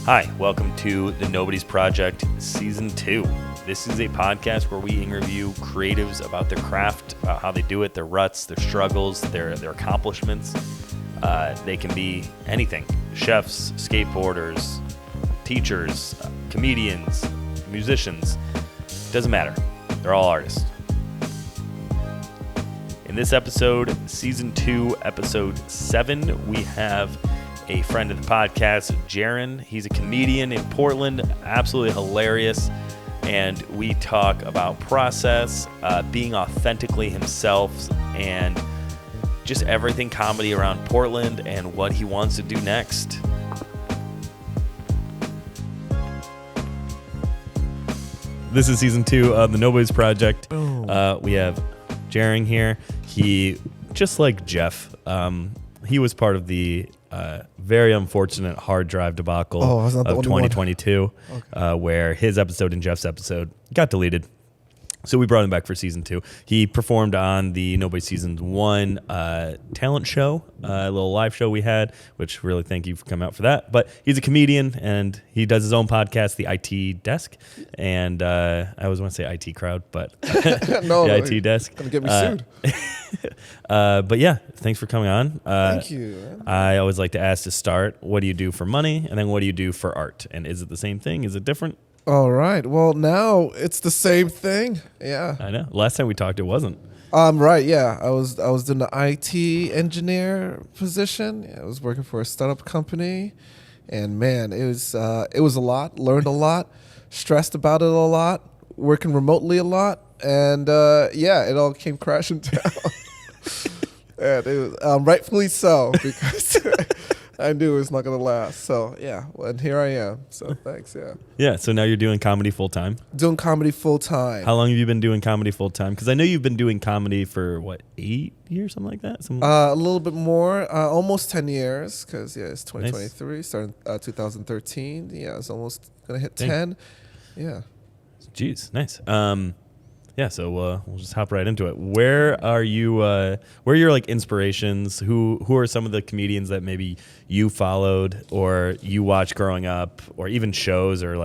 Hi, welcome to the Nobodies Project Season 2. This is a podcast where we interview creatives about their craft, about how they do it, their ruts, their struggles, their accomplishments. They can be anything: chefs, skateboarders, teachers, comedians, musicians. Doesn't matter. They're all artists. In this episode, Season 2, Episode 7, we have a friend of the podcast, Jaren. He's a comedian in Portland, absolutely hilarious. And we talk about process, being authentically himself, and just everything comedy around Portland and what he wants to do next. This is Season 2 of the Nobodies Project. We have Jaren here. He, just like Jeff, he was part of the very unfortunate hard drive debacle of 2022, where his episode and Jeff's episode got deleted. So we brought him back for Season 2. He performed on the Nobody Season 1 talent show, a little live show we had, which really thank you for coming out for that. But he's a comedian, and he does his own podcast, The IT Desk. And I always want to say IT Crowd, but no, the IT Desk. Gonna get me sued. But yeah, thanks for coming on. Thank you, man. I always like to ask to start, what do you do for money? And then what do you do for art? And is it the same thing? Is it different? All right. Well, now it's the same thing. Yeah. I know. Last time we talked, it wasn't. Right. Yeah. I was doing the IT engineer position. Yeah, I was working for a startup company, and man, it was a lot. Learned a lot. Stressed about it a lot. Working remotely a lot, and it all came crashing down. And it was rightfully so, because I knew it was not going to last. So, yeah. Well, and here I am. So, thanks. Yeah. Yeah. So now you're doing comedy full time? Doing comedy full time. How long have you been doing comedy full time? Because I know you've been doing comedy for, 8 years, something like that? A little bit more. Almost 10 years, because, it's 2023. Nice. Started 2013. Yeah, it's almost going to hit 10. Yeah. Jeez. Nice. Yeah, so we'll just hop right into it. Where are you? Where are your inspirations? Who are some of the comedians that maybe you followed or you watched growing up, or even shows, or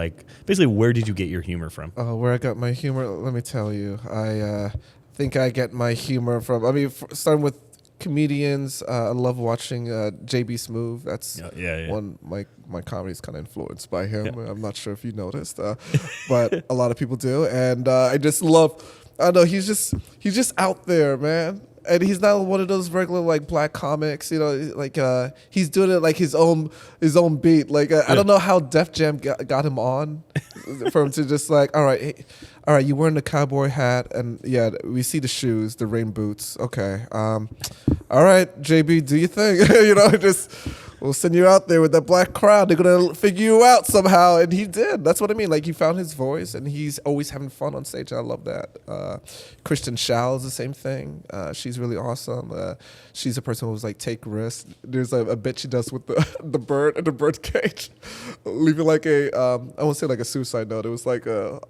basically where did you get your humor from? Where I got my humor, let me tell you. I think I get my humor from. Starting with comedians. I love watching JB Smoove. That's one. My comedy is kind of influenced by him. Yeah. I'm not sure if you noticed, but a lot of people do, and I just love. I don't know, he's just out there, man, and he's not one of those regular black comics. He's doing it his own beat. I don't know how Def Jam got him on, for him to just all right, you're wearing the cowboy hat, and we see the shoes, the rain boots. Okay, all right, JB, do your thing. We'll send you out there with that black crowd. They're going to figure you out somehow. And he did. That's what I mean. He found his voice, and he's always having fun on stage. I love that. Kristen Schaal is the same thing. She's really awesome. She's a person who's take risks. There's a bit she does with the bird in the bird cage, leaving I won't say a suicide note. It was I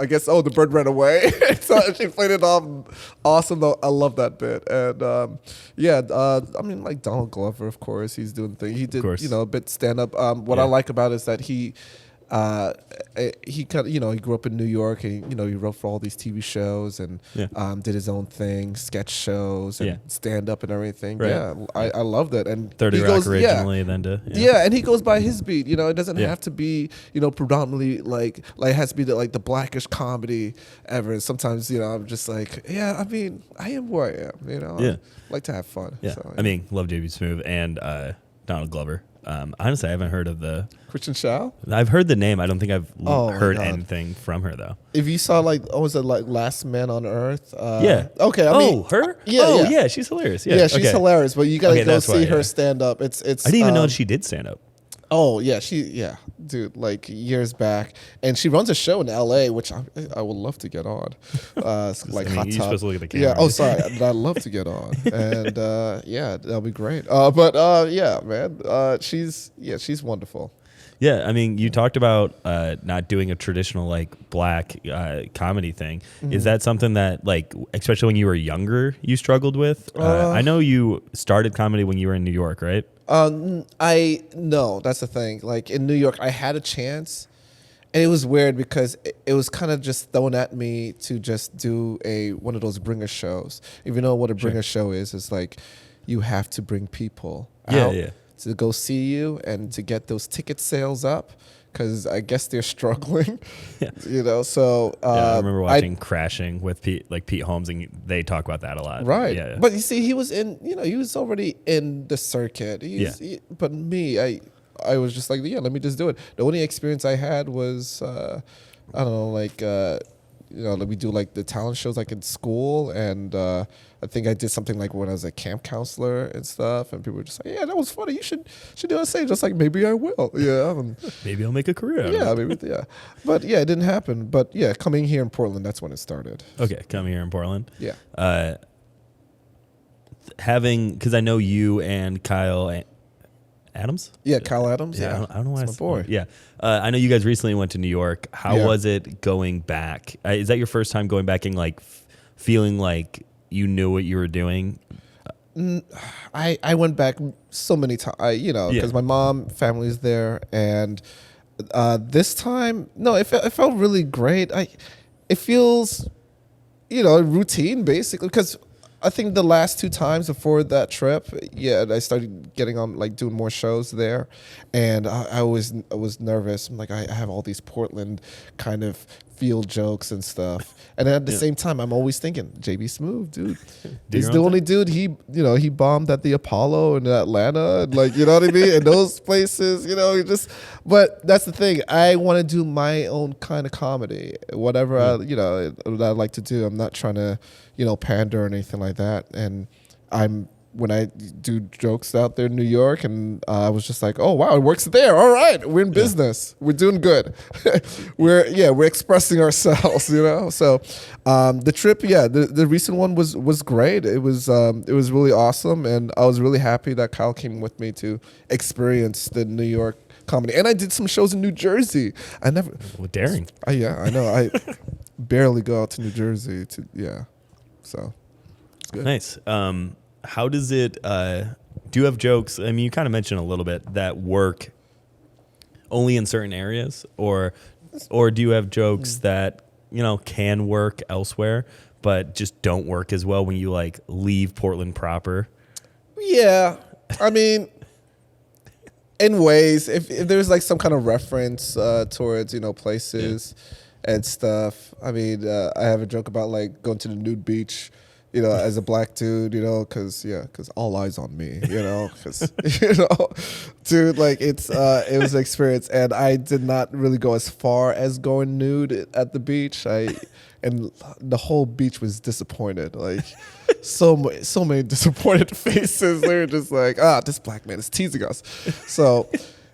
guess, the bird ran away. So she played it off awesome, though. I love that bit. And Donald Glover, of course, he's doing things. He did, a bit stand up. What I like about it is that he grew up in New York, and he wrote for all these TV shows, and did his own thing, sketch shows and stand up and everything. Right. Yeah, I loved it. And 30 Rock originally, then to and he goes by his beat. It doesn't have to be predominantly it has to be the blackish comedy ever. And sometimes I'm just I am who I am. I like to have fun. Yeah, so, love JB Smoove and Donald Glover. Honestly, I haven't heard of the Kristen Schaal. I've heard the name. I don't think I've heard anything from her though. If you saw was it Last Man on Earth? Yeah. Okay. Her? Yeah. She's hilarious. Yeah. She's hilarious. But you gotta go see her stand up. It's. I didn't even know she did stand up. Oh yeah, dude, years back, and she runs a show in LA, which I would love to get on. Hot You're Tub. Supposed to look at the camera. Yeah. Oh, sorry, I'd love to get on, and that'll be great. Man, she's wonderful. Yeah, you talked about not doing a traditional black comedy thing. Mm-hmm. Is that something that especially when you were younger, you struggled with? I know you started comedy when you were in New York, right? No, that's the thing. Like in New York, I had a chance, and it was weird because it was kind of just thrown at me to just do one of those bringer shows. If you know what a bringer show is like you have to bring people out to go see you and to get those ticket sales up. Because I guess they're struggling, So I remember watching Crashing with Pete Holmes, and they talk about that a lot. Right. Yeah. But you see, he was he was already in the circuit. But me, I was just like, let me just do it. The only experience I had was, I don't know, like we do like the talent shows like in school, and I think I did something like when I was a camp counselor and stuff, and people were just like, "Yeah, that was funny. You should do the same." Just like maybe I will. Maybe I'll make a career out of it. Maybe. But it didn't happen. But coming here in Portland, that's when it started. Okay, coming here in Portland. Yeah. Because I know you and Kyle Adams? Yeah, Kyle Adams. Yeah, I don't know why that's my boy. Yeah. I know you guys recently went to New York. How was it going back? Is that your first time going back and like feeling like you knew what you were doing? I went back so many times, because my mom family's there, and this time, no, it felt really great. It feels, routine basically, because I think the last 2 times before that trip, I started getting on like doing more shows there, and I was nervous. I'm like, I have all these Portland kind of field jokes and stuff, and at the same time, I'm always thinking, JB Smooth, dude, he's the only dude. He bombed at the Apollo in Atlanta, and like you know what I mean, in those places, But that's the thing. I want to do my own kind of comedy, whatever that I like to do. I'm not trying to pander or anything like that. And when I do jokes out there in New York, and I was just like, oh wow, it works there. All right, we're in business. We're doing good. we're expressing ourselves, So the trip, the recent one was great. It was really awesome, and I was really happy that Kyle came with me to experience the New York comedy. And I did some shows in New Jersey. With Daring. I know. I barely go out to New Jersey so it's good. Nice. How does it, do you have jokes? I mean, you kind of mentioned a little bit that work only in certain areas, or do you have jokes that, can work elsewhere, but just don't work as well when you like leave Portland proper? Yeah. I mean, in ways, if there's like some kind of reference towards, places and stuff. I mean, I have a joke about like going to the nude beach, as a black dude, because all eyes on me, because, dude, like it was an experience, and I did not really go as far as going nude at the beach. And the whole beach was disappointed, like so many disappointed faces. They were just like, this black man is teasing us. So,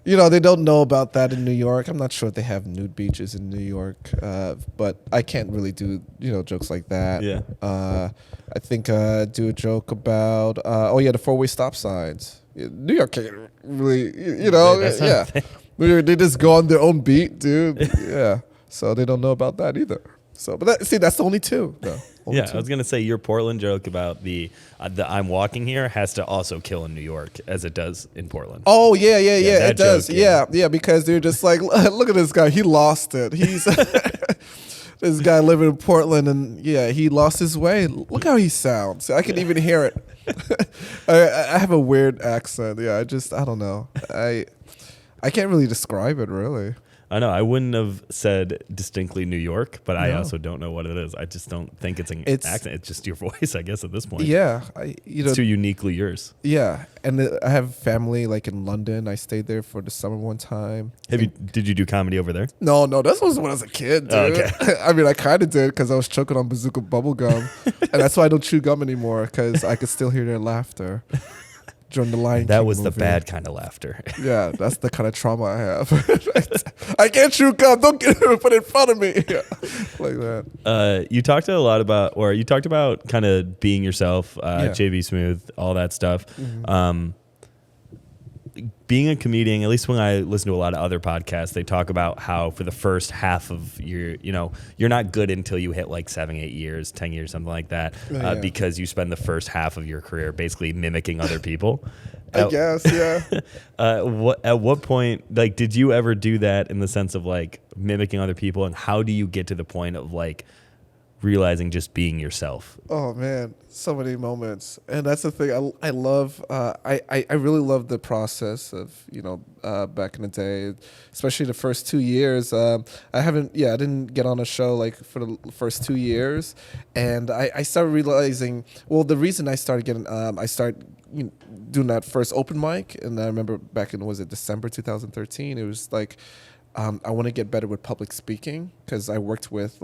they don't know about that in New York. I'm not sure if they have nude beaches in New York, but I can't really do, jokes like that. Yeah. I think do a joke about, the 4-way stop signs. New York can't really, New York, they just go on their own beat, dude. Yeah. So they don't know about that either. So, but that's the only 2, though. I was gonna say your Portland joke about the I'm walking here has to also kill in New York as it does in Portland. Oh yeah, it does. Joke, because they're just like, look at this guy, he lost it. He's this guy living in Portland, and he lost his way. Look how he sounds. I can even hear it. I have a weird accent. I don't know. I can't really describe it really. I know. I wouldn't have said distinctly New York, but I also don't know what it is. I just don't think it's an accent. It's just your voice, I guess, at this point. Yeah. It's too uniquely yours. Yeah. And I have family like in London. I stayed there for the summer one time. Did you do comedy over there? No. This was when I was a kid, dude. Oh, okay. I mean, I kind of did because I was choking on bazooka bubble gum. And that's why I don't chew gum anymore, because I could still hear their laughter. During the Lion King that was movie. The bad kind of laughter. Yeah, that's the kind of trauma I have. I can't chew gum. Don't put it in front of me. Like that. You talked about kind of being yourself, JB Smooth, all that stuff. Mm-hmm. Being a comedian, at least when I listen to a lot of other podcasts, they talk about how for the first half of your, you're not good until you hit like 7, 8 years, 10 years, something like that, because you spend the first half of your career basically mimicking other people. I guess, yeah. At what point, like, did you ever do that in the sense of like mimicking other people, and how do you get to the point of like realizing just being yourself? Oh man, so many moments, and that's the thing. I love. I really love the process of back in the day, especially the first 2 years. I didn't get on a show like for the first 2 years, and I started realizing. Well, the reason I started getting I started doing that first open mic, and I remember back in December 2013. It was like. I want to get better with public speaking because I worked with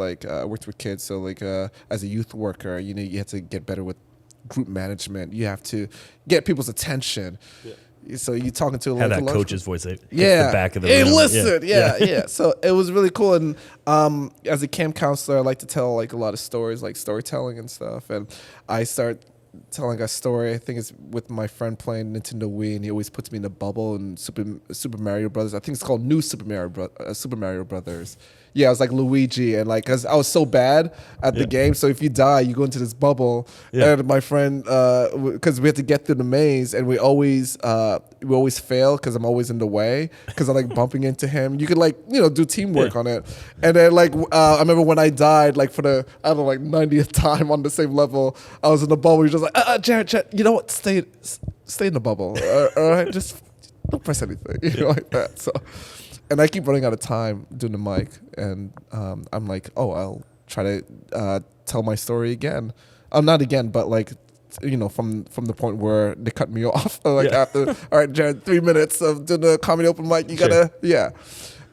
kids. So like as a youth worker, you have to get better with group management. You have to get people's attention. Yeah. So you're talking to have that coach's voice. The back of the room. Hey, listen. Yeah. So it was really cool. And as a camp counselor, I like to tell like a lot of stories, like storytelling and stuff. And I start telling a story. I think it's with my friend playing Nintendo Wii, and he always puts me in a bubble in Super Mario Brothers. I think it's called New Super Mario Brothers. Yeah, I was like Luigi, and like, cause I was so bad at the game. So if you die, you go into this bubble. Yeah. And my friend, cause we had to get through the maze, and we always fail because I'm always in the way because I'm like bumping into him. You could like do teamwork on it. And then like I remember when I died like for the 90th time on the same level, I was in the bubble. You're just like Jared, you know what? Stay in the bubble. All right, just don't press anything. Like that. So. And I keep running out of time doing the mic, and I'm like, I'll try to tell my story again. Not again, but like, from the point where they cut me off. After, all right, Jared, 3 minutes of doing the comedy open mic, you gotta,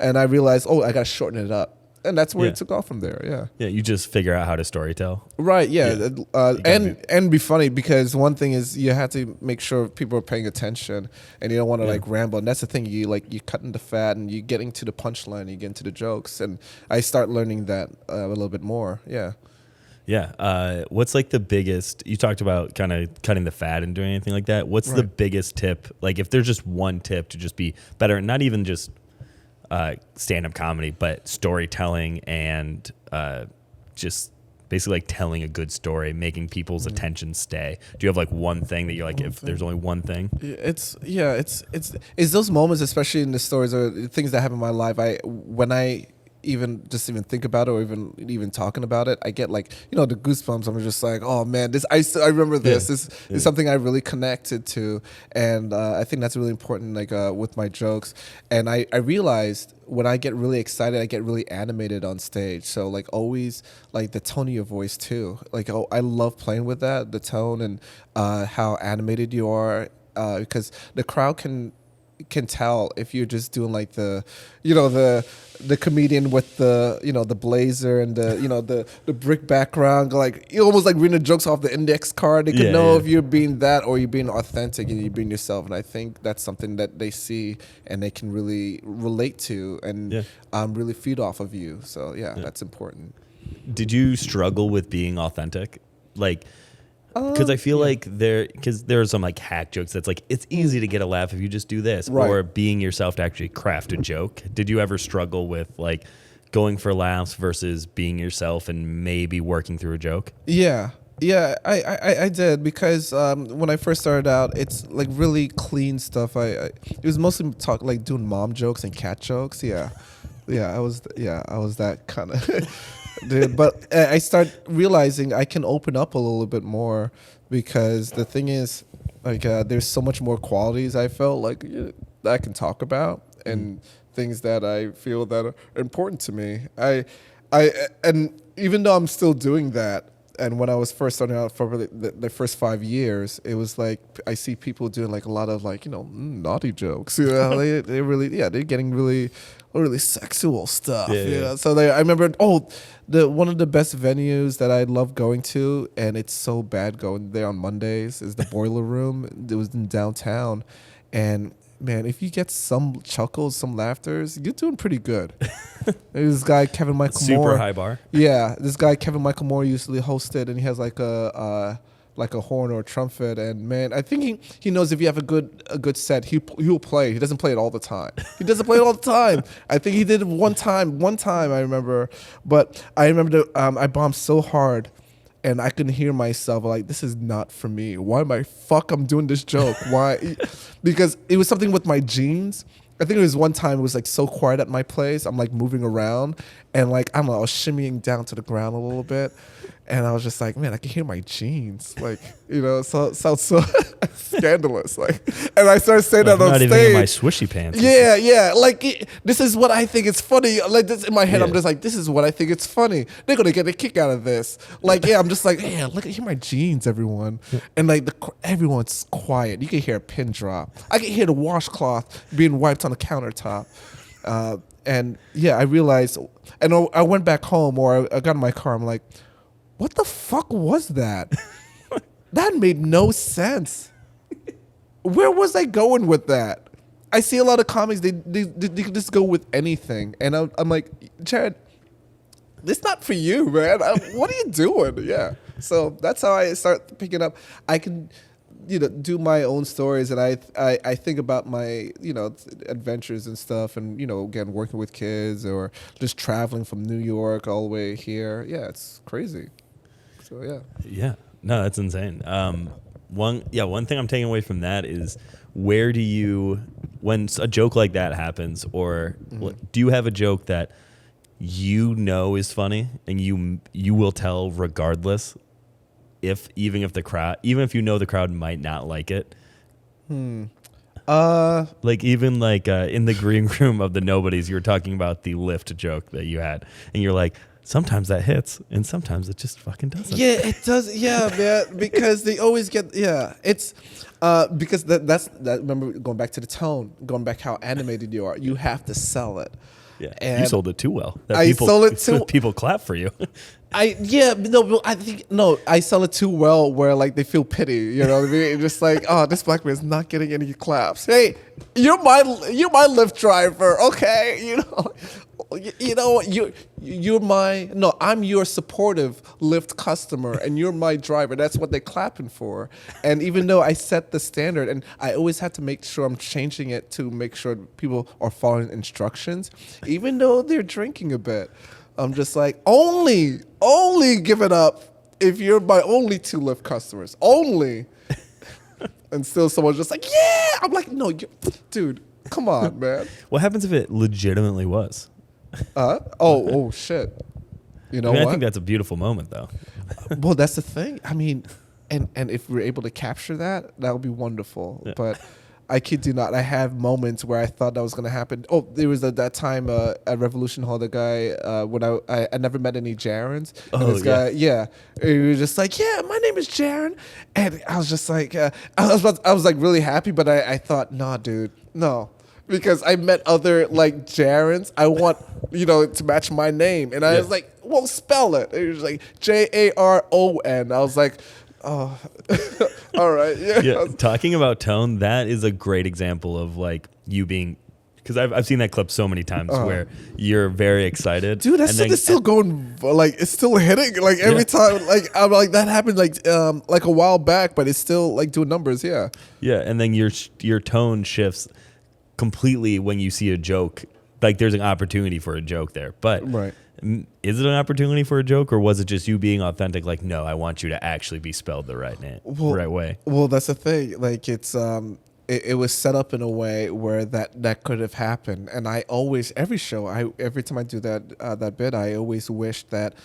And I realized, I gotta shorten it up. And that's where it took off from there, yeah. Yeah, you just figure out how to storytell. Right, yeah. And be funny, because one thing is you have to make sure people are paying attention, and you don't want to like ramble. And that's the thing, you cutting the fat, and you getting to the punchline, you get into the jokes. And I start learning that a little bit more, yeah. Yeah. What's like the biggest, you talked about kind of cutting the fat and doing anything like that. What's the biggest tip? Like if there's just one tip to just be better, not even just stand-up comedy, but storytelling and just basically like telling a good story, making people's attention stay. Do you have like one thing that you're like, there's only one thing? It's those moments, especially in the stories or things that happen in my life. When I even think about it, or even talking about it, I get like the goosebumps. I'm just like, oh man, I remember this. This is something I really connected to, and I think that's really important. Like with my jokes, and I realized when I get really excited, I get really animated on stage. So like always, like the tone of your voice too. Like I love playing with that, the tone and how animated you are, because the crowd can tell if you're just doing like the comedian with the blazer and the brick background, like you almost like reading the jokes off the index card. They can know if you're being that or you're being authentic and you're being yourself. And I think that's something that they see and they can really relate to and really feed off of you. So that's important. Did you struggle with being authentic? Like, because I feel like there are some like hack jokes that's like it's easy to get a laugh if you just do this, or being yourself to actually craft a joke. Did you ever struggle with like going for laughs versus being yourself and maybe working through a joke? Yeah, I did, because when I first started out, it's like really clean stuff. It was mostly like doing mom jokes and cat jokes. I was that kind of. Dude, but I start realizing I can open up a little bit more, because the thing is, like, there's so much more qualities I felt like that I can talk about, and things that I feel that are important to me. And even though I'm still doing that, and when I was first starting out for the first 5 years, it was like I see people doing like a lot of like naughty jokes. They really they're getting really sexual stuff. So I remember one of the best venues that I love going to, and it's so bad going there on Mondays, is the Boiler Room. It was in downtown, and man, if you get some chuckles, some laughters, you're doing pretty good. There's this guy, Kevin Michael Moore. Super high bar. Yeah, this guy, Kevin Michael Moore, usually hosted, and he has like a horn or a trumpet. And man, I think he knows if you have a good set, he'll play. He doesn't play it all the time. I think he did it one time I remember. But I remember I bombed so hard. and I can hear myself like, this is not for me. Why am I I'm doing this joke? Why? Because it was something with my jeans. I think it was one time it was like so quiet at my place. I'm like moving around and like, I don't know, I was shimmying down to the ground a little bit. And I was just like, man, I can hear my jeans. Like, so it sounds so scandalous. Like, and I started saying that on not stage. Not even in my swishy pants. Yeah. Like, this is what I think it's funny. Like, this in my head, I'm just like, this is what I think it's funny. They're going to get a kick out of this. Like, I'm just like, yeah, look at my jeans, everyone. And like, everyone's quiet. You can hear a pin drop. I can hear the washcloth being wiped on the countertop. And yeah, I realized, and I went back home, or I got in my car. I'm like, what the fuck was that? That made no sense. Where was I going with that? I see a lot of comics, they can just go with anything. And I'm like, Jared, it's not for you, man. What are you doing? Yeah. So that's how I start picking up. I can, do my own stories, and I think about my, adventures and stuff, and, again, working with kids or just traveling from New York all the way here. Yeah, it's crazy. So, yeah. Yeah. No, that's insane. One thing I'm taking away from that is, where do you, when a joke like that happens, or do you have a joke that is funny and you will tell regardless, even if the crowd might not like it? Like, even like in the green room of the Nobodies, you were talking about the lift joke that you had, and you're like, sometimes that hits, and sometimes it just fucking doesn't. Yeah, it does. Yeah, man. Because they always get. Yeah, it's because that's. Remember, going back to the tone, going back how animated you are. You have to sell it. Yeah, and you sold it too well. Sold it too. People clap for you. I sell it too well, where like they feel pity. You know what I mean? Just like, oh, this black man's not getting any claps. Hey, you're my Lyft driver, okay? I'm your supportive Lyft customer, and you're my driver. That's what they're clapping for. And even though I set the standard, and I always have to make sure I'm changing it to make sure people are following instructions, even though they're drinking a bit. I'm just like, only give it up if you're my only 2 Lyft customers. Only. And still someone's just like, yeah. I'm like, no, dude, come on, man. What happens if it legitimately was? Oh shit. You know what? I think that's a beautiful moment, though. Well, that's the thing. I mean, and if we're able to capture that would be wonderful. Yeah. But I kid you not, I have moments where I thought that was going to happen. Oh, there was that time at Revolution Hall, the guy, when I never met any Jarens. And this guy, he was just like, yeah, my name is Jaren. And I was just like, I was like really happy, but I thought, nah, dude, no. Because I met other like Jarens. I want, to match my name. And I was like, well, spell it. It was like Jaron. I was like, oh, all right. Yeah. Talking about tone, that is a great example of like you being, because I've seen that clip so many times where you're very excited. Dude, that shit is still going, like it's still hitting. Like every time, like I'm like that happened like a while back, but it's still like doing numbers. Yeah. Yeah, and then your tone shifts completely when you see a joke. Like there's an opportunity for a joke there, but right. Is it an opportunity for a joke, or was it just you being authentic? Like, no, I want you to actually be spelled the right way. Well, that's the thing. Like it's it was set up in a way where that could have happened. And I always, every time I do that bit, I always wish that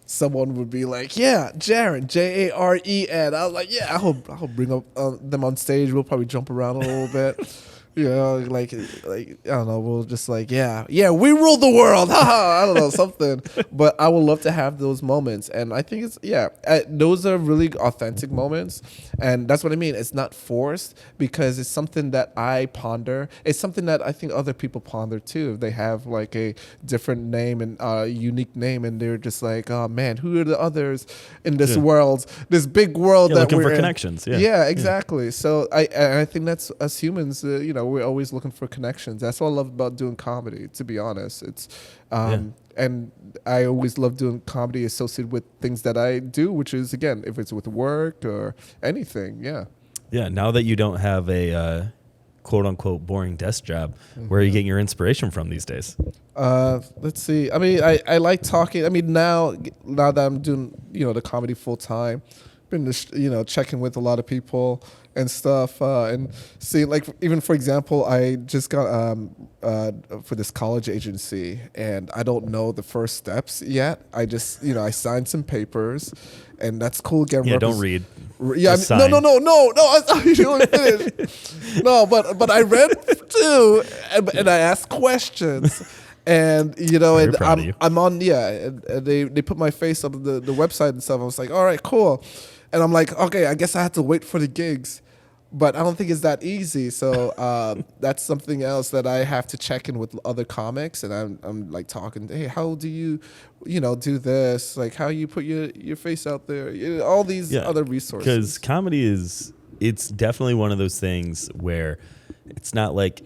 someone would be like, yeah, Jaren, Jaren. I was like, yeah, I'll bring up them on stage. We'll probably jump around a little bit. Like I don't know. We'll just like, yeah, we rule the world. I don't know, something. But I would love to have those moments, and I think those are really authentic moments, and that's what I mean. It's not forced because it's something that I ponder. It's something that I think other people ponder too. They have like a different name and unique name, and they're just like, oh man, who are the others in this world, this big world that looking we're for in. Connections. Yeah, exactly. Yeah. So I think that's us humans. We're always looking for connections. That's what I love about doing comedy, to be honest. It's and I always love doing comedy associated with things that I do, which is, again, if it's with work or anything. Yeah. Now that you don't have a quote unquote boring desk job, where are you getting your inspiration from these days? Let's see. I mean, I like talking. I mean, now that I'm doing, the comedy full time, been checking with a lot of people and stuff, and see, like, even for example, I just got for this college agency, and I don't know the first steps yet. I just I signed some papers, and that's cool. Don't read. Yeah, no. You don't finish. No, but I read too, and I asked questions. And and I'm on and they put my face up the website and stuff. I was like, all right, cool. And I'm like, okay, I guess I have to wait for the gigs, but I don't think it's that easy. So that's something else that I have to check in with other comics, and I'm like talking, hey, how do you do this? Like, how you put your face out there? All these other resources. Because comedy it's definitely one of those things where it's not like.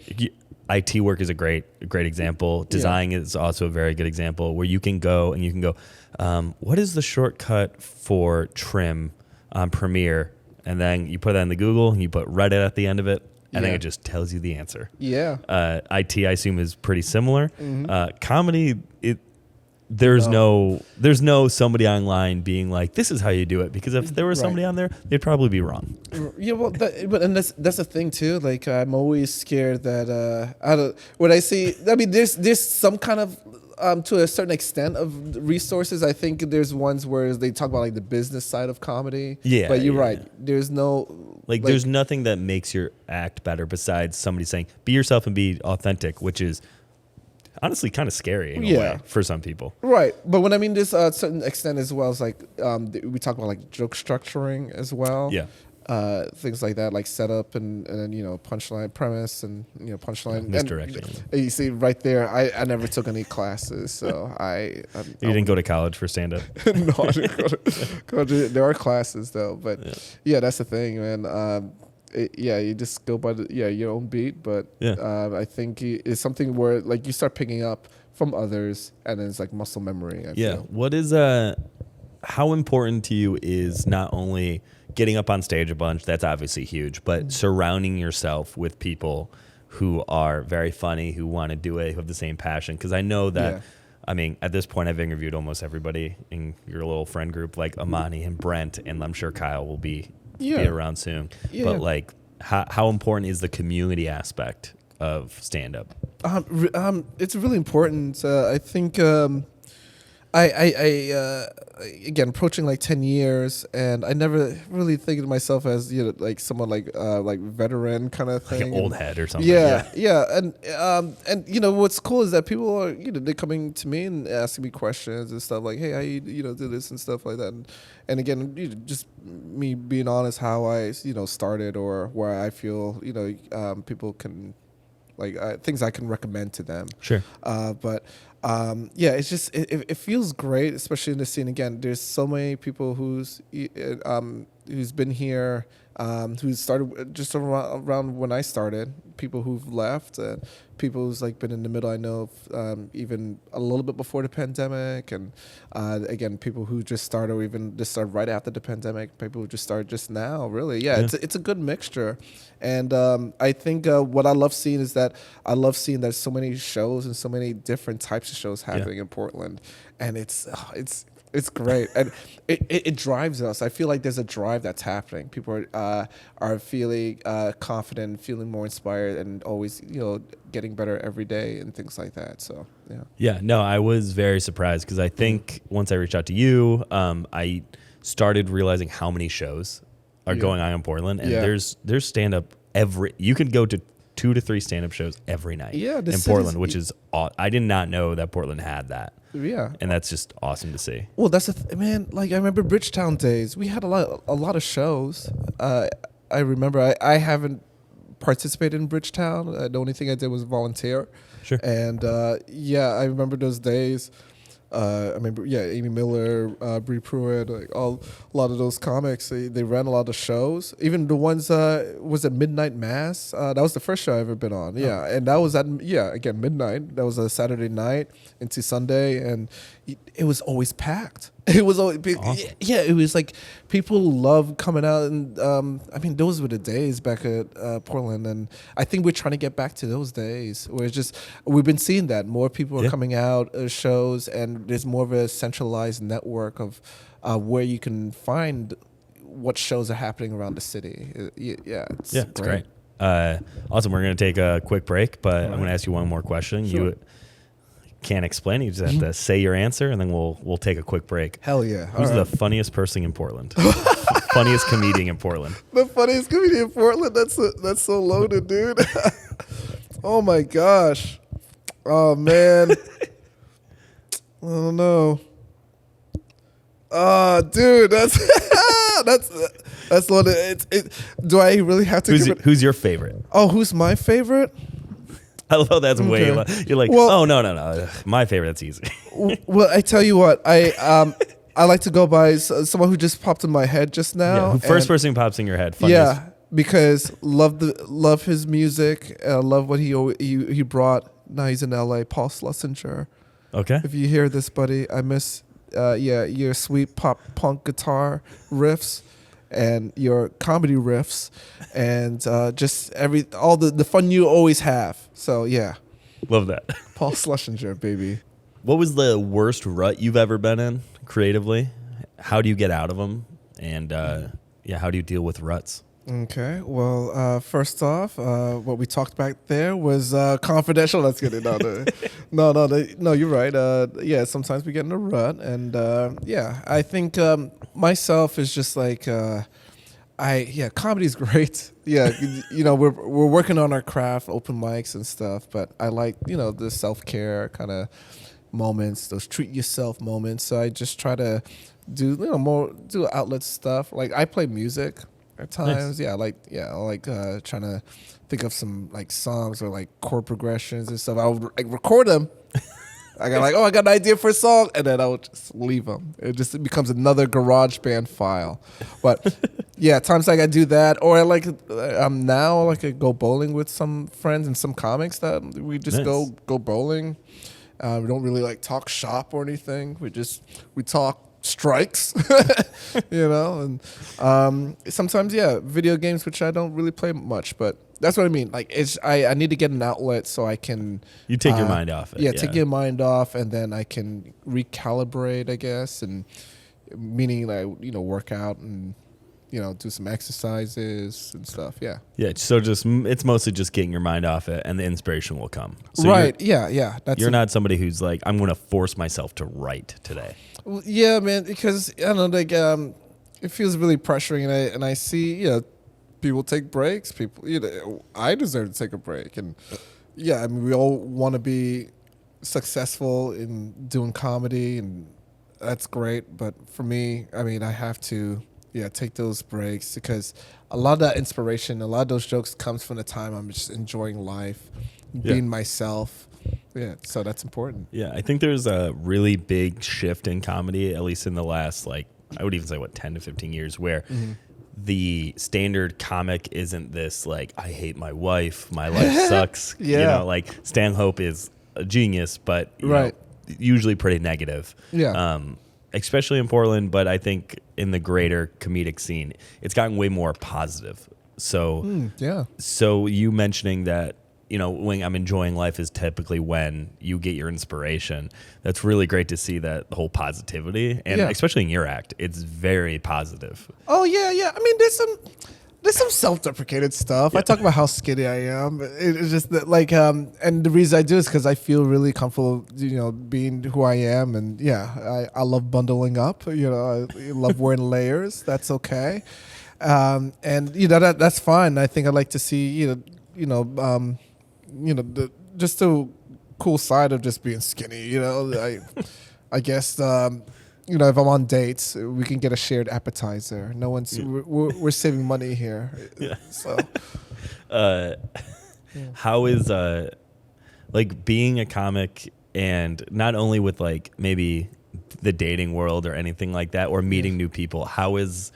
IT work is a great example. Design is also a very good example where you can go, what is the shortcut for trim on Premiere? And then you put that in the Google and you put Reddit at the end of it. And then it just tells you the answer. Yeah. IT, I assume, is pretty similar. Comedy, there's no somebody online being like, this is how you do it, because if there was somebody on there, they'd probably be wrong. Yeah, well, that's the thing too. Like, I'm always scared that when I see, I mean, there's some kind of to a certain extent of resources. I think there's ones where they talk about like the business side of comedy. Yeah, but you're right. There's no there's nothing that makes your act better besides somebody saying be yourself and be authentic, which is honestly kind of scary in a way for some people. Right. But when I mean this a certain extent as well, as like we talk about like joke structuring as well. Yeah. Things like that, like setup and then punchline, premise, and punchline. Misdirection. And you see right there, I never took any classes, so you didn't go to college for stand up. No, I didn't go to. There are classes though, but yeah, that's the thing, man. You just go by your own beat, but I think it's something where like you start picking up from others, and then it's like muscle memory. I feel. What is how important to you is not only getting up on stage a bunch, that's obviously huge, but surrounding yourself with people who are very funny, who want to do it, who have the same passion? Because I know that, I mean, at this point, I've interviewed almost everybody in your little friend group, like Amani and Brent, and I'm sure Kyle will be around soon. Yeah. But like, how important is the community aspect of stand-up? It's really important. I think I again, approaching like 10 years, and I never really think of myself as like someone like veteran kind of thing, like an old head or something. And what's cool is that people are they're coming to me and asking me questions and stuff like, hey, how you do this and stuff like that, and again, just me being honest how I started or where I feel people can like things I can recommend to them. Sure. But it's just it feels great, especially in the scene. Again, there's so many people who's been here, who started just around when I started. People who've left, people who's like been in the middle. I know even a little bit before the pandemic, and again, people who just started or even just started right after the pandemic. People who just started just now. Really, it's a good mixture, and I think what I love seeing is that I love seeing there's so many shows and so many different types of shows happening in Portland, and it's great, and it drives us. I feel like there's a drive that's happening. People are feeling confident, feeling more inspired, and always getting better every day and things like that. So no, I was very surprised because I think once I reached out to you, I started realizing how many shows are going on in Portland, and there's stand up you could go to 2 to 3 stand up shows every night in Portland, which is I did not know that Portland had that. Yeah, and that's just awesome to see. Well, that's man. Like I remember Bridgetown days. We had a lot of shows. I remember I haven't participated in Bridgetown. The only thing I did was volunteer. Sure. And I remember those days. I remember, Amy Miller, Bree Pruitt, like a lot of those comics. They ran a lot of shows. Even the ones was at Midnight Mass. That was the first show I ever been on. Yeah, and that was at again midnight. That was a Saturday night into Sunday, and it was always packed. It was always, Awesome. yeah. It was like people love coming out, and I mean, those were the days back at Portland, and I think we're trying to get back to those days where it's just we've been seeing that more people are coming out shows, and there's more of a centralized network of where you can find what shows are happening around the city. It's great. Awesome. We're going to take a quick break, but I'm going to ask you one more question. Sure. You can't explain it. You just have to say your answer, and then we'll take a quick break. Hell yeah. Who's the funniest person in Portland? Funniest comedian in Portland? The funniest comedian in Portland? That's so loaded, dude. Oh, my gosh. Oh, man. I don't know. Dude, that's that's what do I really have to who's your favorite? Oh, who's my favorite? I love that's way you're like, well, oh no. My favorite, that's easy. Well, I tell you what, I like to go by someone who just popped in my head just now. Yeah, first person who pops in your head. Funniest. Yeah, because love his music, love what he brought. Now he's in LA, Paul Schlesinger. Okay. If you hear this, buddy, I miss your sweet pop punk guitar riffs and your comedy riffs and just all the fun you always have. So yeah, love that. Paul Schlesinger, baby. What was the worst rut you've ever been in creatively? How do you get out of them? And how do you deal with ruts? Okay, well, first off, what we talked back there was confidential. Let's get it out there. No, you're right. Sometimes we get in a rut, and I think myself is just like, comedy's great. Yeah, we're working on our craft, open mics and stuff, but I like the self-care kind of moments, those treat yourself moments. So I just try to do do outlet stuff. Like I play music at times. Nice. I like trying to think of some like songs or like chord progressions and stuff. I'll like record them. I got an idea for a song, and then I'll just leave them. It becomes another GarageBand file. But times like I do that, or I go bowling with some friends and some comics that we just go bowling. We don't really like talk shop or anything. We talk strikes, and sometimes video games, which I don't really play much, but that's what I mean. Like I need to get an outlet so I can. You take your mind off it. Take your mind off, and then I can recalibrate, I guess, and meaning work out and do some exercises and stuff. Yeah. So it's mostly just getting your mind off it, and the inspiration will come. So right. Yeah. You're not somebody who's like, I'm going to force myself to write today. Well, yeah, man. Because I don't know, it feels really pressuring, and I see people take breaks. People, I deserve to take a break, and I mean, we all want to be successful in doing comedy, and that's great. But for me, I mean, I have to. Take those breaks because a lot of that inspiration, a lot of those jokes comes from the time I'm just enjoying life, being myself. Yeah, so that's important. Yeah, I think there's a really big shift in comedy, at least in the last, I would even say, 10 to 15 years, where the standard comic isn't this, I hate my wife, my life sucks. Stanhope is a genius, but usually pretty negative. Yeah. Especially in Portland, but I think in the greater comedic scene, it's gotten way more positive. So, So you mentioning that, when I'm enjoying life is typically when you get your inspiration. That's really great to see that whole positivity, and especially in your act, it's very positive. Oh yeah. I mean, there's some self-deprecated stuff. I talk about how skinny I am. It's just that, and the reason I do is because I feel really comfortable, being who I am, and I love bundling up. I love wearing layers. That's okay, and that's fine. I think I like to see just the cool side of just being skinny. I guess. If I'm on dates, we can get a shared appetizer. No one's we're saving money here. Yeah. So, how is being a comic, and not only with maybe the dating world or anything like that, or meeting new people? How is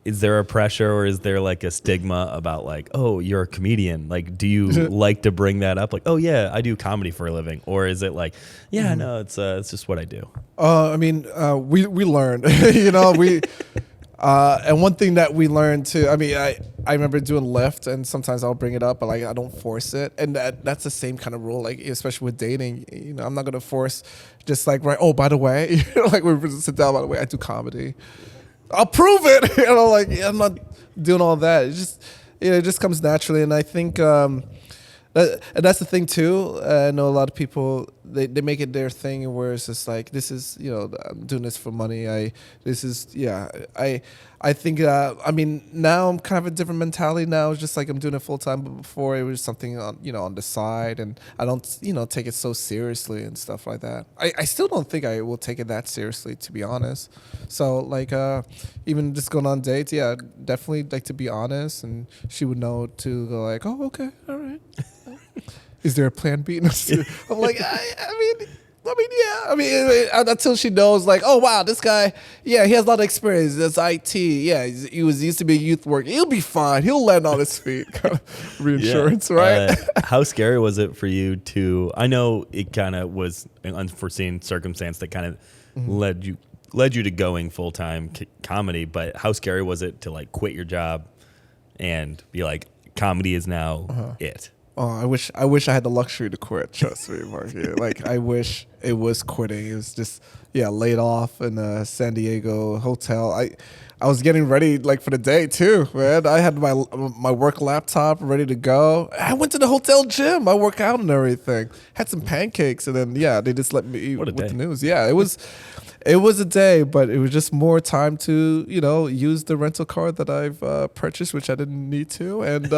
is there a pressure or is there like a stigma about like, oh, you're a comedian? Like, do you like to bring that up? Like, oh yeah, I do comedy for a living. Or is it like, yeah, no, it's just what I do. I mean, we learned, and one thing that we learned too, I mean, I remember doing Lyft and sometimes I'll bring it up, but like, I don't force it. And that's the same kind of rule, like, especially with dating, I'm not going to force just like, right. Oh, by the way, like we sit down, by the way, I do comedy. I'll prove it. Like I'm not doing all that. It just comes naturally. And I think, and that's the thing too. I know a lot of people, they make it their thing where it's just like, this is, I'm doing this for money. I think, I mean, now I'm kind of a different mentality now. It's just like I'm doing it full time, but before it was something on, on the side, and I don't, take it so seriously and stuff like that. I still don't think I will take it that seriously, to be honest. So like, even just going on dates, yeah, definitely like to be honest, and she would know to go like, oh, okay, all right. Is there a plan B? I'm like, until she knows, like, oh wow, this guy, yeah, he has a lot of experience. That's IT. Yeah, he used to be a youth worker. He'll be fine. He'll land on his feet. Reinsurance, right? How scary was it for you to? I know it kind of was an unforeseen circumstance that kind of led you to going full time comedy. But how scary was it to like quit your job and be like, comedy is now it? Oh, I wish I had the luxury to quit. Trust me, Mark. Like, I wish it was quitting. It was just, laid off in a San Diego hotel. I was getting ready like for the day too, man. I had my work laptop ready to go. I went to the hotel gym. I work out and everything. Had some pancakes, and then they just let me eat with the news. Yeah, it was. It was a day, but it was just more time to, use the rental car that I've purchased, which I didn't need to, and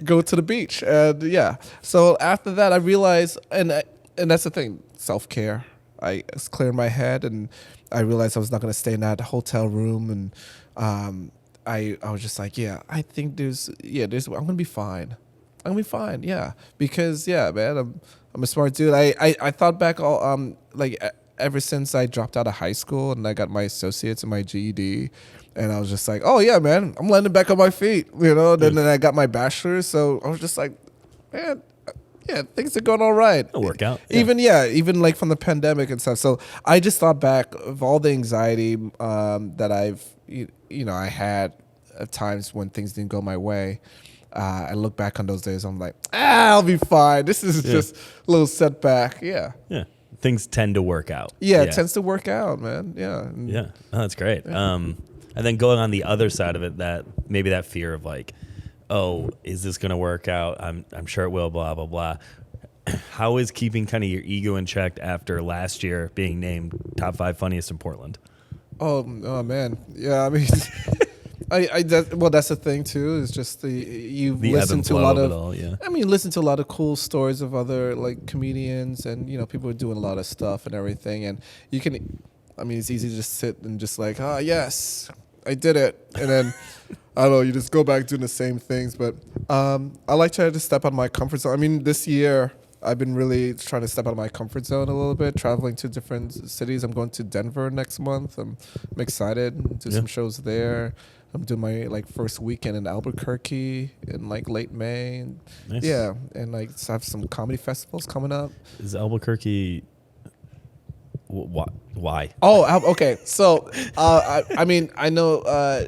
go to the beach. And so after that, I realized, and that's the thing, self-care. I cleared my head, and I realized I was not going to stay in that hotel room, and I was just like, I think I'm going to be fine. I'm going to be fine, because man, I'm a smart dude. I thought back all ever since I dropped out of high school and I got my associates and my GED, and I was just like, oh yeah, man, I'm landing back on my feet, Then I got my bachelor's, so I was just like, man, things are going all right. It'll work out. Even like from the pandemic and stuff. So I just thought back of all the anxiety that I had at times when things didn't go my way. I look back on those days, I'm like, I'll be fine. This is just a little setback. Yeah. Things tend to work out. It tends to work out, man. Oh, that's great. And then going on the other side of it, that maybe that fear of like, oh, is this going to work out? I'm sure it will, blah, blah, blah. How is keeping kind of your ego in check after last year being named top 5 funniest in Portland? Oh man. Yeah, I mean, that's the thing too. Is just you listen to a lot of listen to a lot of cool stories of other like comedians, and people are doing a lot of stuff and everything, and you can. I mean, it's easy to just sit and just like, yes, I did it, and then I don't know, you just go back doing the same things. But I like to step out of my comfort zone. I mean, this year I've been really trying to step out of my comfort zone a little bit, traveling to different cities. I'm going to Denver next month. I'm excited. Do some shows there. I'm doing my first weekend in Albuquerque in late May. Nice. Yeah, and have some comedy festivals coming up. Is Albuquerque? Why? Oh, okay. So, I mean, I know a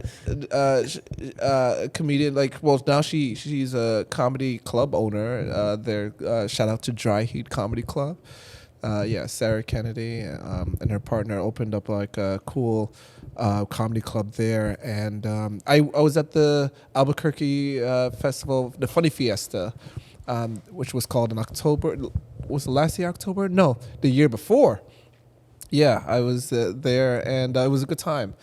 comedian. Now she's a comedy club owner. There, shout out to Dry Heat Comedy Club. Sarah Kennedy and her partner opened up a cool comedy club there, and I was at the Albuquerque festival, the Funny Fiesta, which was called in October. Was it last year October? No, the year before. Yeah, I was there, and it was a good time.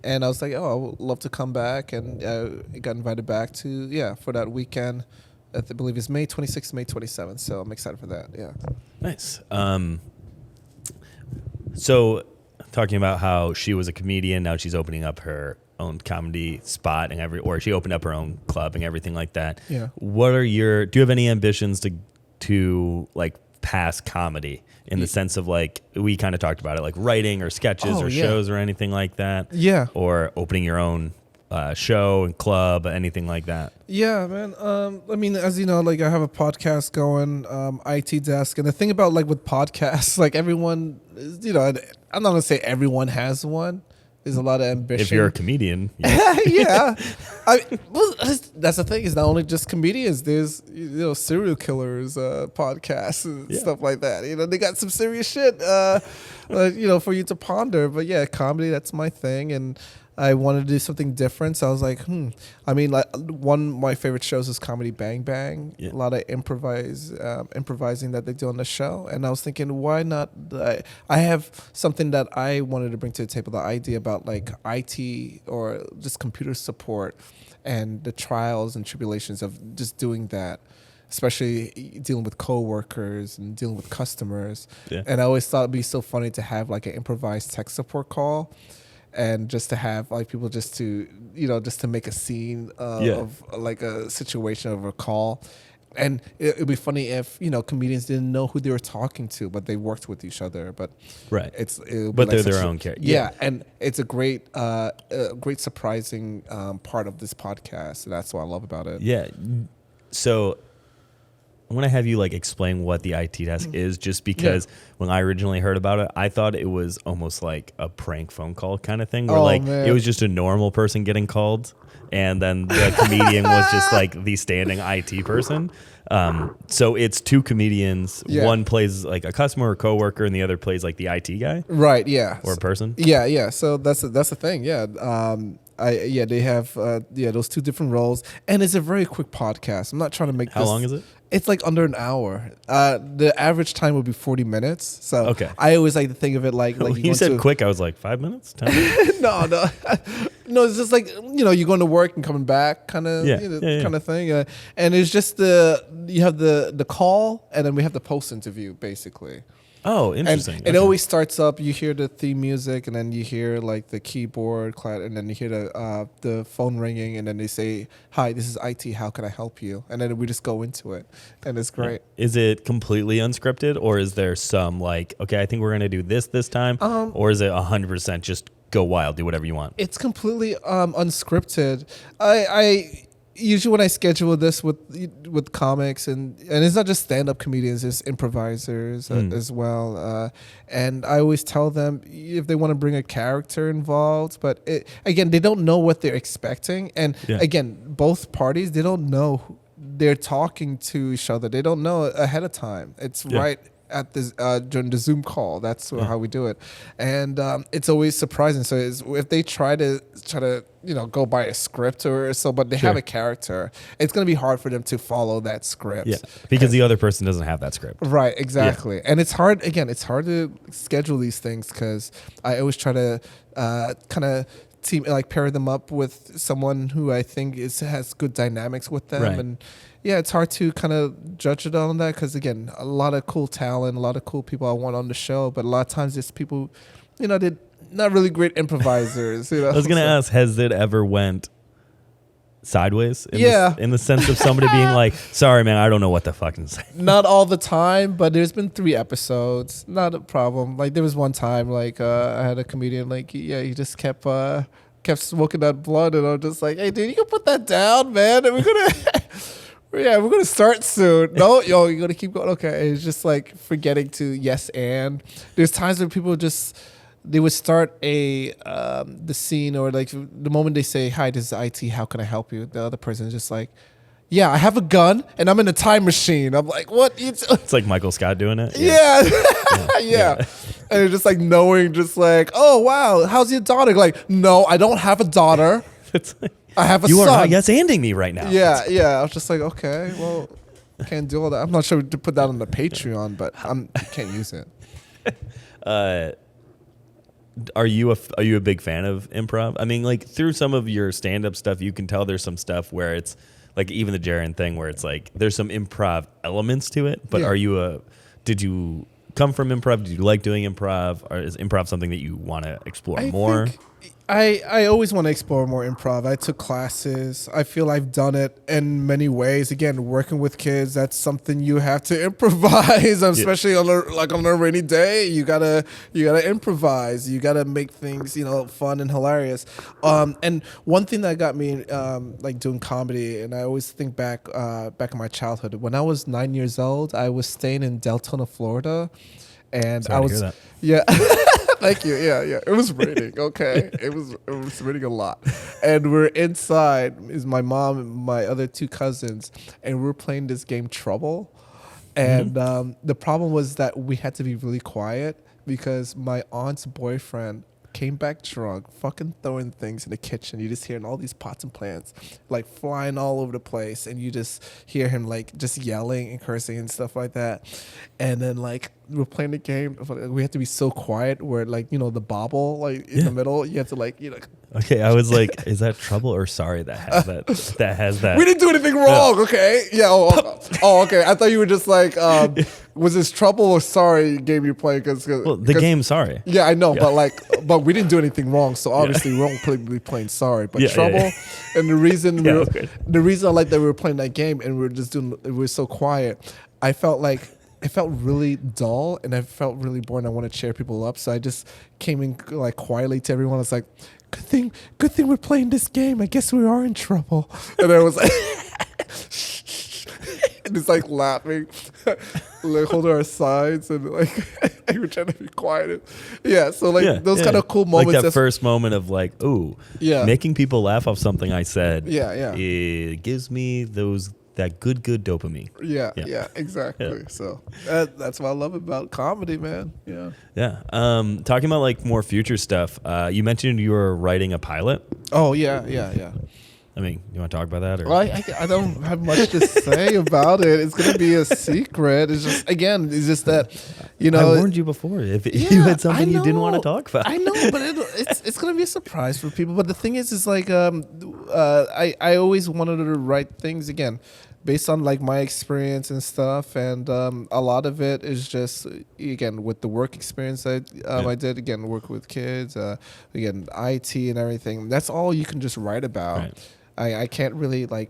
And I was like, I would love to come back, and I got invited back to for that weekend. I believe it's May 26th, May 27th. So I'm excited for that. Yeah. Nice. So talking about how she was a comedian, now she's opening up her own comedy spot or she opened up her own club and everything like that. Yeah. Do you have any ambitions to past comedy in the sense of we kind of talked about it, writing or sketches or shows or anything like that? Yeah. Or opening your own show and club, anything like that? Yeah, man. I mean, as you know, like I have a podcast going, IT Desk, and the thing about like with podcasts, like everyone, you know, I'm not gonna say everyone has one. There's a lot of ambition. If you're a comedian, yeah. Well, that's the thing. It's not only just comedians. There's serial killers, podcasts and stuff like that. You know, they got some serious shit. For you to ponder. But yeah, comedy, that's my thing, and I wanted to do something different. So I was like, I mean, like one of my favorite shows is Comedy Bang Bang. Yeah. A lot of improvising that they do on the show. And I was thinking, why not? I have something that I wanted to bring to the table, the idea about like IT or just computer support and the trials and tribulations of just doing that, especially dealing with coworkers and dealing with customers. Yeah. And I always thought it'd be so funny to have like an improvised tech support call. And just to have like people just to make a scene of like a situation of a call. And it'd be funny if, comedians didn't know who they were talking to, but they worked with each other. But right. But they're their own character. Yeah. And it's a great surprising part of this podcast. And that's what I love about it. Yeah. So I want to have you like explain what the IT desk is, just because when I originally heard about it, I thought it was almost like a prank phone call kind of thing, where it was just a normal person getting called, and then the comedian was just like the standing IT person. So it's two comedians. Yeah. One plays like a customer or coworker, and the other plays like the IT guy. Right. Yeah. Or a person. Yeah. Yeah. So that's the thing. Yeah. They have those two different roles, and it's a very quick podcast. I'm not trying to make. How long is it? It's like under an hour. The average time would be 40 minutes. So okay. I always like to think of it like when you said quick, I was like 5 minutes, 10 minutes? No. No, it's just like, you're going to work and coming back kind of kind of thing. And it's just you have the call, and then we have the post interview basically. Oh, interesting. And it always starts up. You hear the theme music, and then you hear like the keyboard clap, and then you hear the phone ringing, and then they say, "Hi, this is IT. How can I help you?" And then we just go into it, and it's great. Is it completely unscripted, or is there some like, okay, I think we're gonna do this time, or is it 100% just go wild, do whatever you want? It's completely unscripted. I usually when I schedule this with comics, and it's not just stand-up comedians, it's improvisers as well. And I always tell them if they want to bring a character involved, but again, they don't know what they're expecting. And again, both parties, they don't know they're talking to each other. They don't know ahead of time. It's right at this during the Zoom call. That's how we do it, and it's always surprising. So if they try to go by a script or so, but they have a character, it's going to be hard for them to follow that script. Yeah, because the other person doesn't have that script. Right, exactly. Yeah. And it's hard. Again, it's hard to schedule these things because I always try to kind of pair them up with someone who I think has good dynamics with them. Right. And yeah, it's hard to kind of judge it on that because, again, a lot of cool talent, a lot of cool people I want on the show, but a lot of times it's people, they're not really great improvisers. I was going to ask, has it ever went sideways? In the sense of somebody being like, sorry, man, I don't know what the fucking say. Not all the time, but there's been 3 episodes. Not a problem. Like, there was one time, I had a comedian, he just kept smoking that blunt, and I'm just like, hey, dude, you can put that down, man. And we're going to... Yeah, we're gonna start soon. No, you're gonna keep going. Okay, it's just like forgetting to yes and. There's times when people they would start the scene, or like the moment they say, "Hi, this is IT. How can I help you?" The other person is just like, "Yeah, I have a gun and I'm in a time machine." I'm like, "What?" It's like Michael Scott doing it. Yeah. Yeah. And it's just like knowing, just like, "Oh wow, how's your daughter?" Like, no, I don't have a daughter. It's like, I have a son. You are not yes-anding me right now. Yeah. I was just like, okay, well, I can't do all that. I'm not sure to put that on the Patreon, but I can't use it. Are you a big fan of improv? I mean, like through some of your stand-up stuff, you can tell there's some stuff where it's like even the Jaren thing where it's like there's some improv elements to it. But did you come from improv? Did you like doing improv? Or is improv something that you want to explore more? I always want to explore more improv. I took classes. I feel I've done it in many ways. Again, working with kids, that's something you have to improvise, especially on a rainy day. You gotta improvise. You gotta make things fun and hilarious. And one thing that got me like doing comedy, and I always think back in my childhood. When I was 9 years old, I was staying in Deltona, Florida, and Sorry I was to hear that. yeah. Thank you. Yeah. It was raining. Okay. It was raining a lot. And we're inside, is my mom and my other two cousins, and we're playing this game Trouble. And the problem was that we had to be really quiet because my aunt's boyfriend came back drunk, fucking throwing things in the kitchen. You just hearing all these pots and plants like flying all over the place, and you just hear him like just yelling and cursing and stuff like that. And then like we're playing the game, we have to be so quiet where like the bobble like in the middle, you have to like Okay, I was like, is that Trouble or Sorry that has that? That has that. We didn't do anything wrong, okay? Yeah. Oh, okay. I thought you were just like, was this Trouble or Sorry game you played? The game Sorry. Yeah, I know, but we didn't do anything wrong, so obviously we won't be playing Sorry. But Trouble, and the reason I like that we were playing that game and we were so quiet, I felt really dull and I felt really bored. I want to cheer people up, so I just came in like quietly to everyone. I was like, "Good thing we're playing this game. I guess we are in trouble." And I was like, and it's like laughing, like holding our sides, and like we're trying to be quiet. Yeah, so like those kind of cool moments. Like that first moment of like, ooh, making people laugh off something I said. Yeah. It gives me that good dopamine. Yeah, exactly. Yeah. So that's what I love about comedy, man. Yeah. Talking about like more future stuff. You mentioned you were writing a pilot. Oh yeah. I mean, you want to talk about that? Or? Well, I don't have much to say about it. It's going to be a secret. It's just that, I warned you before. If you had something you didn't want to talk about. I know, but it's going to be a surprise for people. But the thing is like, I always wanted to write things, again, based on like my experience and stuff. And a lot of it is just, again, with the work experience I did, again, work with kids, again, IT and everything. That's all you can just write about. Right. I can't really I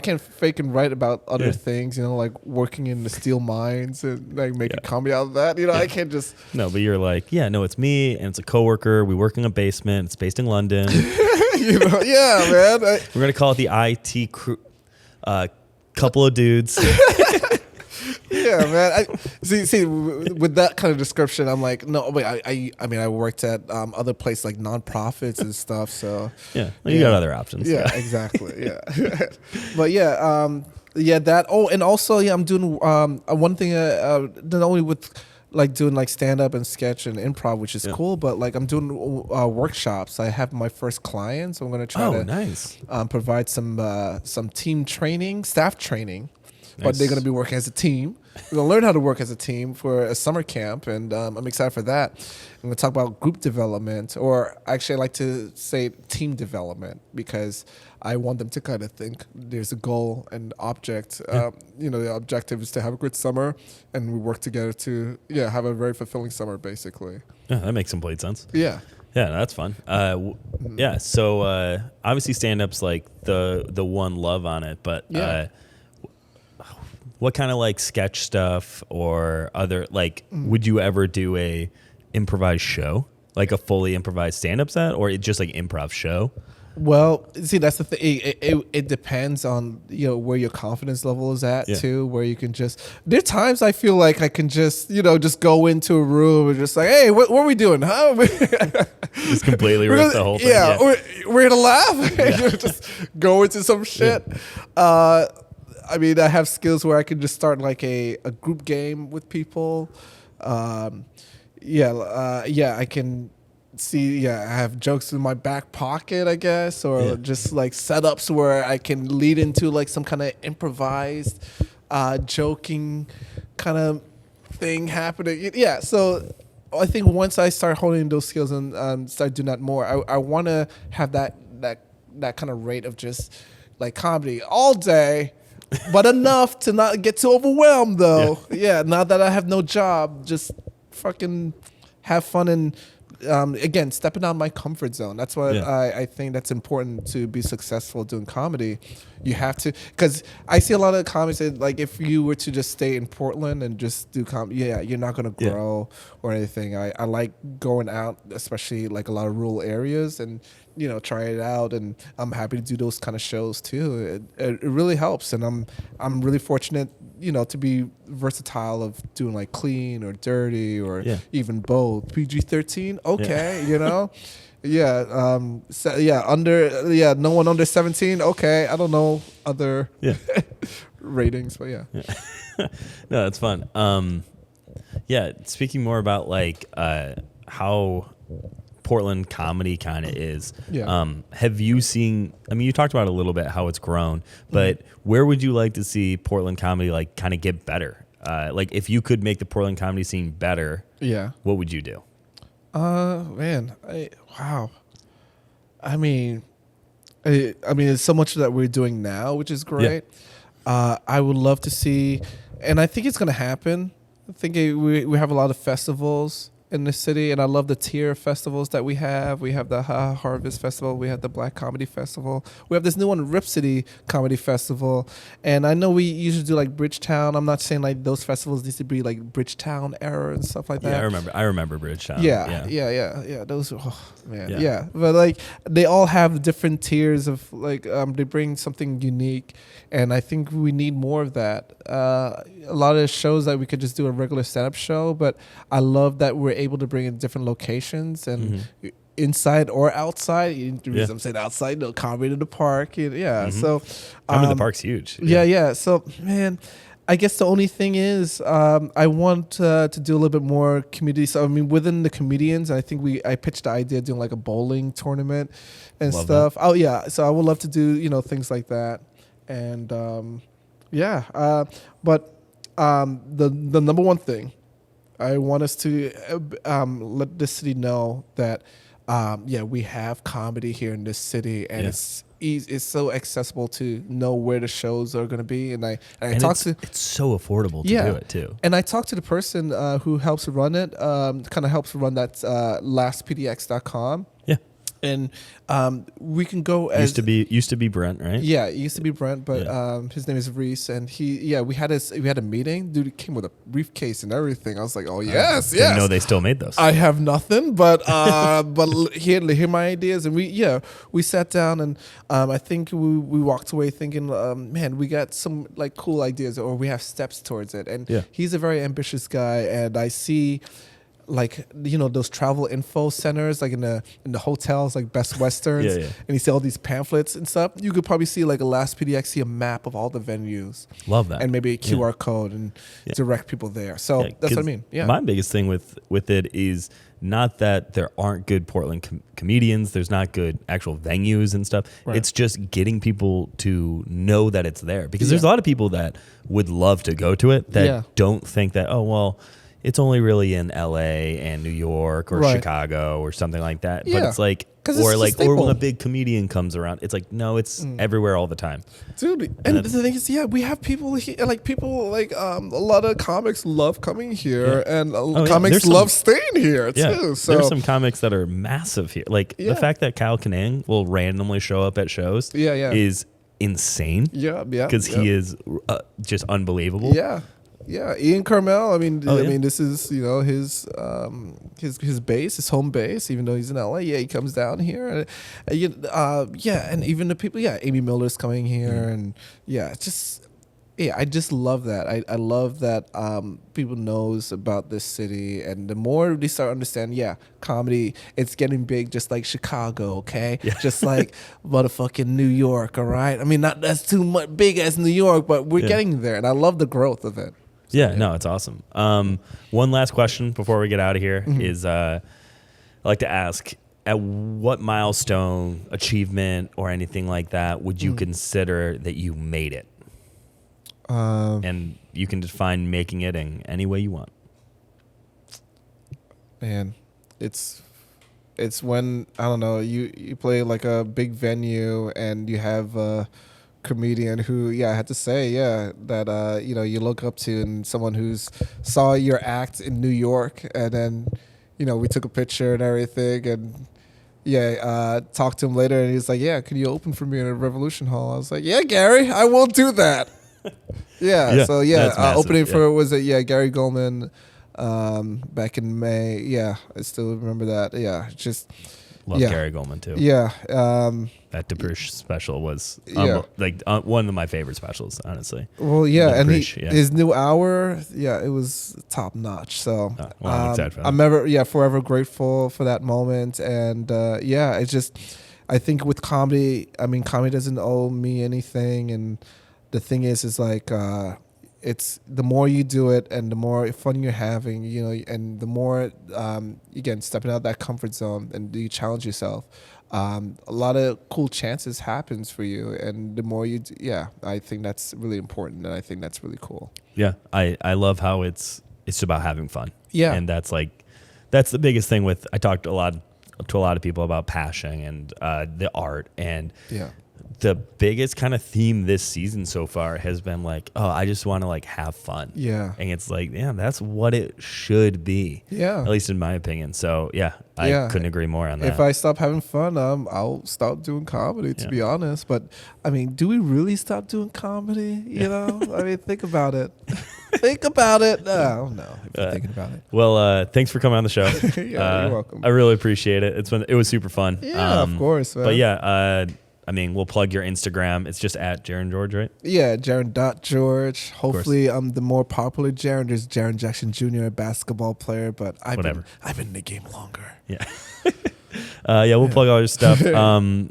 can't fake and write about other things, like working in the steel mines and like making comedy out of that. I can't just. No, but you're like, it's me and it's a coworker. We work in a basement. It's based in London. Yeah, man. We're going to call it the IT crew, couple of dudes. Yeah, man. See, with that kind of description, I'm like, no, wait. I mean, I worked at other places like nonprofits and stuff. So you got other options. Yeah, exactly. Yeah, but that. Oh, and also, I'm doing one thing. Not only with like doing like stand up and sketch and improv, which is cool, but like I'm doing workshops. I have my first client, so I'm going to try to provide some team training, staff training. But they're going to be working as a team. We're going to learn how to work as a team for a summer camp, and I'm excited for that. I'm going to talk about group development, or actually I like to say team development, because I want them to kind of think there's a goal and object. The objective is to have a good summer, and we work together to have a very fulfilling summer, basically. Yeah, that makes complete sense. Yeah. Yeah, that's fun. So obviously stand-up's like the one love on it, but what kind of like sketch stuff or other would you ever do a improvised show, like a fully improvised stand-up set, or just like improv show? Well, see, that's the thing. It depends on where your confidence level is at too. Where you can there are times I feel like I can just go into a room and just like, hey, what are we doing? Huh? Just completely rip the whole thing. Yeah, we're gonna laugh. Just go into some shit. I mean, I have skills where I can just start like a group game with people. I can see. I have jokes in my back pocket, I guess, or just like setups where I can lead into like some kind of improvised, joking kind of thing happening. Yeah, so I think once I start honing those skills and start doing that more, I want to have that kind of rate of just like comedy all day. But enough to not get too overwhelmed, though. Yeah, now that I have no job, just fucking have fun and again, stepping out of my comfort zone. That's what Yeah. I think that's important to be successful doing comedy. You have to, because I see a lot of comics that, like, if you were to just stay in Portland and just do comedy, you're not going to grow or anything. I like going out, especially like a lot of rural areas, and try it out. And I'm happy to do those kind of shows too. It really helps, and I'm really fortunate, to be versatile of doing like clean or dirty or even both. PG-13, okay, no one under 17, okay. I don't know other ratings, but No, that's fun. Speaking more about like how Portland comedy kind of is. Have you seen, you talked about a little bit how it's grown, but where would you like to see Portland comedy like kind of get better? Like if you could make the Portland comedy scene better, what would you do? Man, wow. It's so much that we're doing now, which is great. I would love to see, and I think it's going to happen. I think we have a lot of festivals in the city, and I love the tier festivals that we have. We have the Harvest Festival, we have the Black Comedy Festival, we have this new one, Rip City Comedy Festival, and I know we usually do like Bridgetown. I'm not saying like those festivals need to be like Bridgetown era and stuff like that. I remember Bridgetown. Yeah. Those, but like they all have different tiers of like they bring something unique, and I think we need more of that. A lot of shows that we could just do a regular stand-up show, but I love that we're able to bring in different locations and inside or outside. The reason I'm saying outside, comedy in the park. So comedy in the park's huge. So man, I guess the only thing is I want to do a little bit more community. So within the comedians, I think I pitched the idea of doing like a bowling tournament and love stuff. That. Oh yeah, so I would love to do things like that, and but the number one thing I want us to let the city know that we have comedy here in this city, and it's so accessible to know where the shows are going to be. And it's so affordable to do it too. And I talked to the person who helps run it, kind of helps run that lastpdx.com. And we can go as used to be Brent, right? Yeah, it used to be Brent, but his name is Reese, and we had a meeting. Dude, he came with a briefcase and everything. I was like, oh yes. Didn't know they still made those. I have nothing, but hear my ideas, and we sat down, and I think we walked away thinking, man, we got some like cool ideas, or we have steps towards it. And he's a very ambitious guy, and I see, like, those travel info centers, like in the hotels, like Best Westerns, and you see all these pamphlets and stuff. You could probably see like a Last PDX, see a map of all the venues. Love that. And maybe a QR code and direct people there. So that's what I mean. Yeah. My biggest thing with it is not that there aren't good Portland comedians. There's not good actual venues and stuff. Right. It's just getting people to know that it's there, because there's a lot of people that would love to go to it that don't think that, oh, well, it's only really in LA and New York or Chicago or something like that. But it's like, or when a big comedian comes around, it's like, no, it's everywhere all the time. Dude, and the thing is, we have people here, like a lot of comics love coming here, and comics love staying here too. So there's some comics that are massive here. Like the fact that Kyle Kinane will randomly show up at shows is insane. Because he is just unbelievable. Yeah, Ian Carmel. I mean, this is his base, his home base. Even though he's in LA, he comes down here, and even the people. Amy Miller's coming here, and I just love that. I love that people knows about this city, and the more they start understanding, comedy, it's getting big, just like Chicago, okay? Just like motherfucking New York, all right? I mean, not that's too much big as New York, but we're getting there, and I love the growth of it. So, no, it's awesome. One last question before we get out of here is I like to ask, at what milestone, achievement, or anything like that would you consider that you made it? And you can define making it in any way you want. Man, it's when, I don't know, you play like a big venue and you have a comedian who, I had to say, that you look up to, and someone who's saw your act in New York, and then we took a picture and everything, and talked to him later, and he's like, yeah, can you open for me in a Revolution Hall? I was like, yeah, Gary, I will do that. Opening for was it Gary Goldman back in May. I still remember that. Love Gary Goldman too. That DePrush special was one of my favorite specials, honestly. Well, and his new hour, it was top notch. So I'm excited for that. I'm forever grateful for that moment. And it's just, I think with comedy, comedy doesn't owe me anything. And the thing is like, it's the more you do it and the more fun you're having, and the more, again, stepping out that comfort zone and you challenge yourself, a lot of cool chances happens for you. And the more you I think that's really important, and I think that's really cool. Yeah, I love how it's about having fun. Yeah. And that's the biggest thing with, I talked to a lot of people about passion and the art, and the biggest kind of theme this season so far has been like, oh, I just want to like have fun. Yeah. And it's like, that's what it should be. Yeah. At least in my opinion. So I couldn't agree more on that. If I stop having fun, I'll stop doing comedy, to be honest. But do we really stop doing comedy? Think about it. Think about it. No, I don't know if you're thinking about it. Well, thanks for coming on the show. You're welcome. I really appreciate it. It was super fun. Yeah, of course, man. But we'll plug your Instagram. It's just at Jaren George, right? Yeah, Jaren.George. Hopefully, I'm the more popular Jaren. There's Jaren Jackson Jr., a basketball player, but I've been in the game longer. Yeah. We'll plug all your stuff.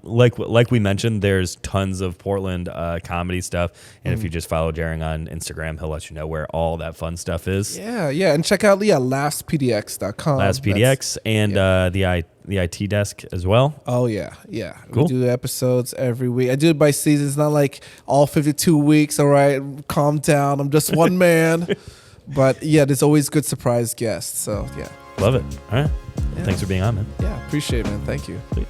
Like we mentioned, there's tons of Portland comedy stuff, and if you just follow Jaren on Instagram, he'll let you know where all that fun stuff is. Yeah, and check out laughspdx.com. LaughsPDX and the IT desk as well. Oh yeah. Cool. We do episodes every week. I do it by season. It's not like all 52 weeks. All right, calm down. I'm just one man. But there's always good surprise guests. So love it. All right. Thanks for being on, man. Yeah, appreciate it, man. Thank you. Sweet.